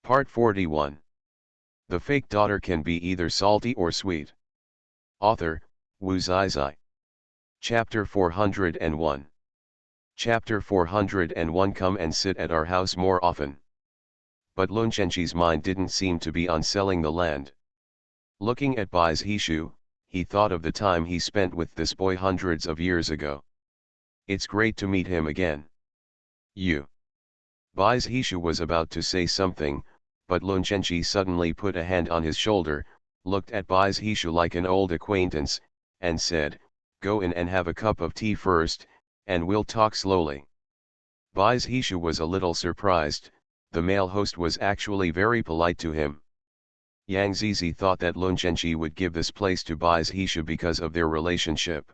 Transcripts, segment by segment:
Part 41. The fake daughter can be either salty or sweet. Author, Wu Zizai. Chapter 401. Chapter 401. Come and sit at our house more often. But Lun Chenchi's mind didn't seem to be on selling the land. Looking at Bai's Hishu, he thought of the time he spent with this boy hundreds of years ago. It's great to meet him again. Bai's Hishu was about to say something, but Lun Chenchi suddenly put a hand on his shoulder, looked at Bai's Hishu like an old acquaintance, and said, "Go in and have a cup of tea first, and we'll talk slowly." Bai's Hishu was a little surprised. The male host was actually very polite to him. Yang Zizi thought that Lun Chenchi would give this place to Bai's Hishu because of their relationship.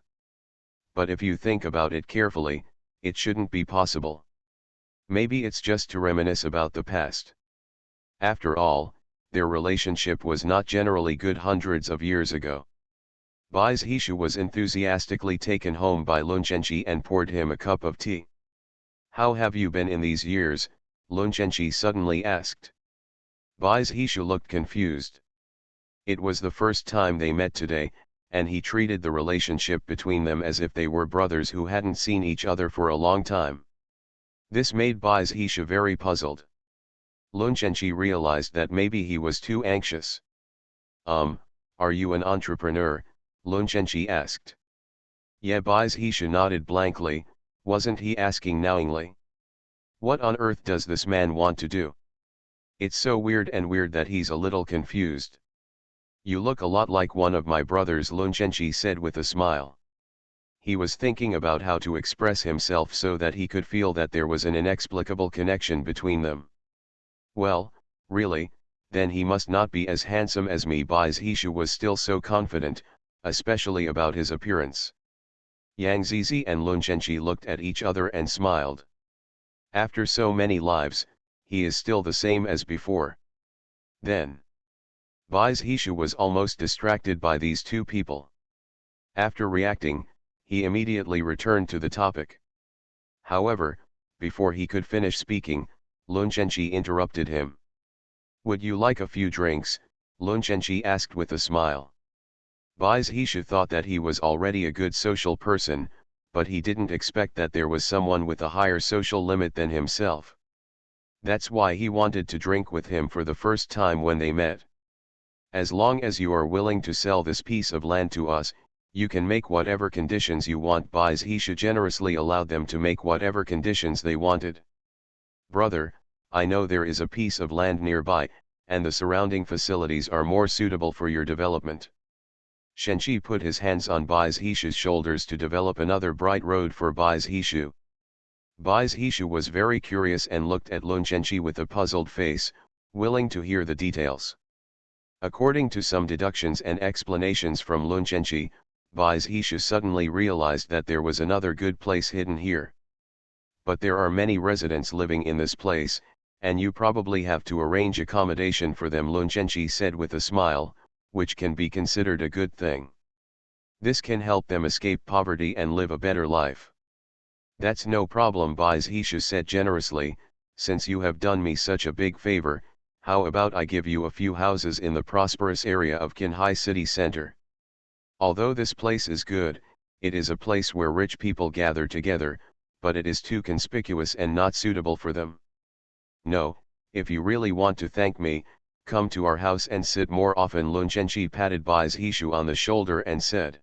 But if you think about it carefully, it shouldn't be possible. Maybe it's just to reminisce about the past. After all, their relationship was not generally good hundreds of years ago. Bai's Hishu was enthusiastically taken home by Lun Chenchi and poured him a cup of tea. "How have you been in these years?" Lun Chenchi suddenly asked. Bai's Hishu looked confused. It was the first time they met today, and he treated the relationship between them as if they were brothers who hadn't seen each other for a long time. This made Bai's Hishu very puzzled. Lun Chenchi realized that maybe he was too anxious. Are you an entrepreneur?" Lun Chenchi asked. Yeah, Bai's Hishu nodded blankly. Wasn't he asking knowingly? What on earth does this man want to do? It's so weird that he's a little confused. "You look a lot like one of my brothers," Lun Chenchi said with a smile. He was thinking about how to express himself so that he could feel that there was an inexplicable connection between them. "Well, really, then he must not be as handsome as me." Bai's Hishu was still so confident, especially about his appearance. Yang Zizi and Lun Chenchi looked at each other and smiled. After so many lives, he is still the same as before. Then, Bai's Hishu was almost distracted by these two people. After reacting, he immediately returned to the topic. However, before he could finish speaking, Lun Chenchi interrupted him. "Would you like a few drinks?" Lun Chenchi asked with a smile. Bai's Hishu thought that he was already a good social person, but he didn't expect that there was someone with a higher social limit than himself. That's why he wanted to drink with him for the first time when they met. "As long as you are willing to sell this piece of land to us, you can make whatever conditions you want." Bai's Hishu generously allowed them to make whatever conditions they wanted. "Brother, I know there is a piece of land nearby, and the surrounding facilities are more suitable for your development." Shenchi put his hands on Bai's Hishu's shoulders to develop another bright road for Bai's Hishu. Bai's Hishu was very curious and looked at Lun Chenchi with a puzzled face, willing to hear the details. According to some deductions and explanations from Lun Chenchi, Bai's Hishu suddenly realized that there was another good place hidden here. "But there are many residents living in this place, and you probably have to arrange accommodation for them," Lun Chenchi said with a smile, which can be considered a good thing. "This can help them escape poverty and live a better life." "That's no problem," Bai's Hishu said generously. "Since you have done me such a big favor, how about I give you a few houses in the prosperous area of Qinghai city center? Although this place is good, it is a place where rich people gather together, but it is too conspicuous and not suitable for them. No, if you really want to thank me, come to our house and sit more often." Lun Chenchi patted Bai's Hishu on the shoulder and said.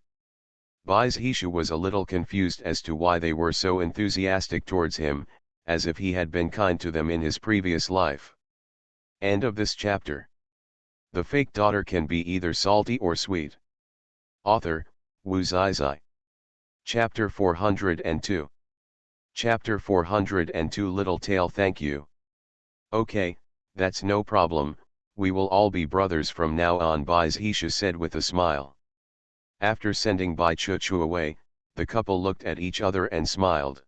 Bai's Hishu was a little confused as to why they were so enthusiastic towards him, as if he had been kind to them in his previous life. End of this chapter. The fake daughter can be either salty or sweet. Author, Wu Zizai. Chapter 402. Chapter 402. Little Tail. Thank you. "Okay, that's no problem, we will all be brothers from now on," Bai's Hishu said with a smile. After sending Bai Chuchu away, the couple looked at each other and smiled.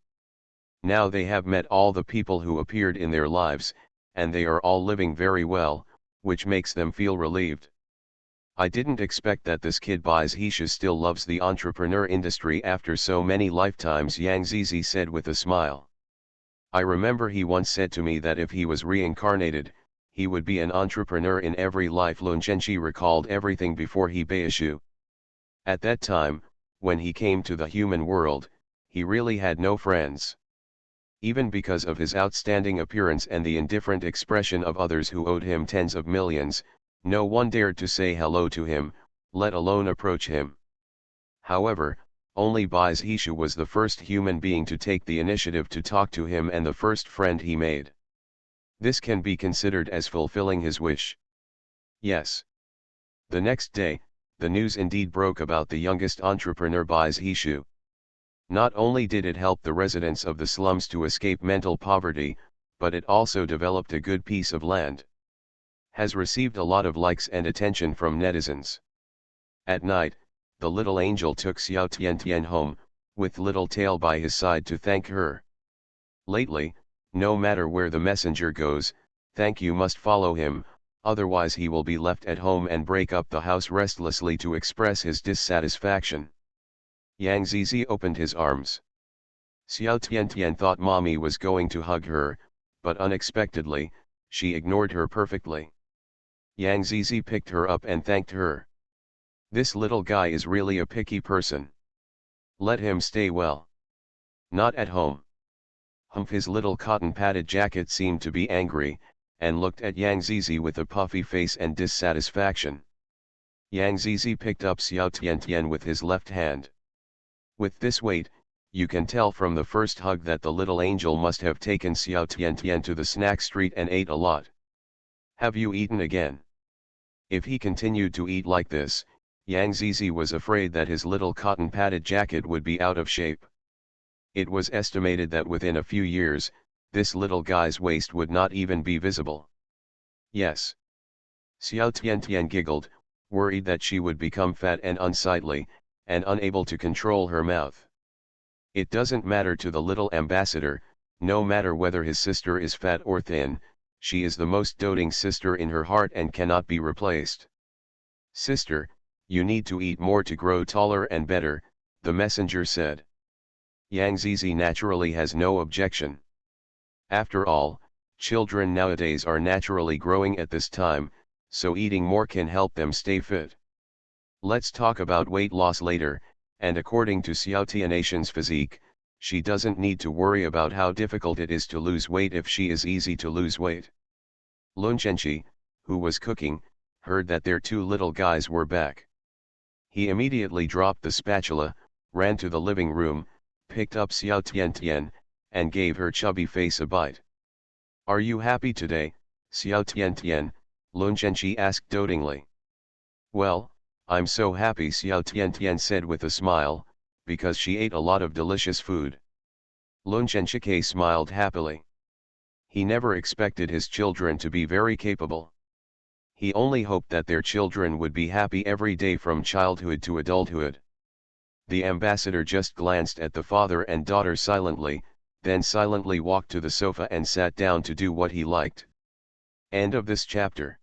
Now they have met all the people who appeared in their lives, and they are all living very well, which makes them feel relieved. "I didn't expect that this kid Bai's Hishu still loves the entrepreneur industry after so many lifetimes," Yang Zizi said with a smile. "I remember he once said to me that if he was reincarnated, he would be an entrepreneur in every life. Lun Zhenji recalled everything before he Baishu. At that time, when he came to the human world, he really had no friends. Even because of his outstanding appearance and the indifferent expression of others who owed him tens of millions, no one dared to say hello to him, let alone approach him. However, only Bai's Hishu was the first human being to take the initiative to talk to him and the first friend he made. This can be considered as fulfilling his wish. Yes. The next day, the news indeed broke about the youngest entrepreneur Bai's Hishu. Not only did it help the residents of the slums to escape mental poverty, but it also developed a good piece of land. Has received a lot of likes and attention from netizens. At night, the little angel took Xiao Tiantian home, with little tail by his side to thank her. Lately, no matter where the messenger goes, thank you must follow him, otherwise he will be left at home and break up the house restlessly to express his dissatisfaction. Yang Zizi opened his arms. Xiao Tiantian thought mommy was going to hug her, but unexpectedly, she ignored her perfectly. Yang Zizi picked her up and thanked her. This little guy is really a picky person. Let him stay well. Not at home. Humph, his little cotton-padded jacket seemed to be angry, and looked at Yang Zizi with a puffy face and dissatisfaction. Yang Zizi picked up Xiao Tiantian with his left hand. With this weight, you can tell from the first hug that the little angel must have taken Xiao Tiantian to the snack street and ate a lot. Have you eaten again? If he continued to eat like this, Yang Zizi was afraid that his little cotton-padded jacket would be out of shape. It was estimated that within a few years, this little guy's waist would not even be visible. Yes. Xiao Tiantian giggled, worried that she would become fat and unsightly, and unable to control her mouth. It doesn't matter to the little ambassador, no matter whether his sister is fat or thin, she is the most doting sister in her heart and cannot be replaced. Sister, you need to eat more to grow taller and better, the messenger said. Yang Zizi naturally has no objection. After all, children nowadays are naturally growing at this time, so eating more can help them stay fit. Let's talk about weight loss later, and according to Xiao Tianatian's physique, she doesn't need to worry about how difficult it is to lose weight if she is easy to lose weight. Lun Zhenji, who was cooking, heard that their two little guys were back. He immediately dropped the spatula, ran to the living room, picked up Xiao Tiantian, and gave her chubby face a bite. Are you happy today, Xiao Tiantian? Lun Zhenji asked dotingly. Well, I'm so happy, Xiao Tiantian said with a smile, because she ate a lot of delicious food. Lun Zhenji smiled happily. He never expected his children to be very capable. He only hoped that their children would be happy every day from childhood to adulthood. The ambassador just glanced at the father and daughter silently, then silently walked to the sofa and sat down to do what he liked. End of this chapter.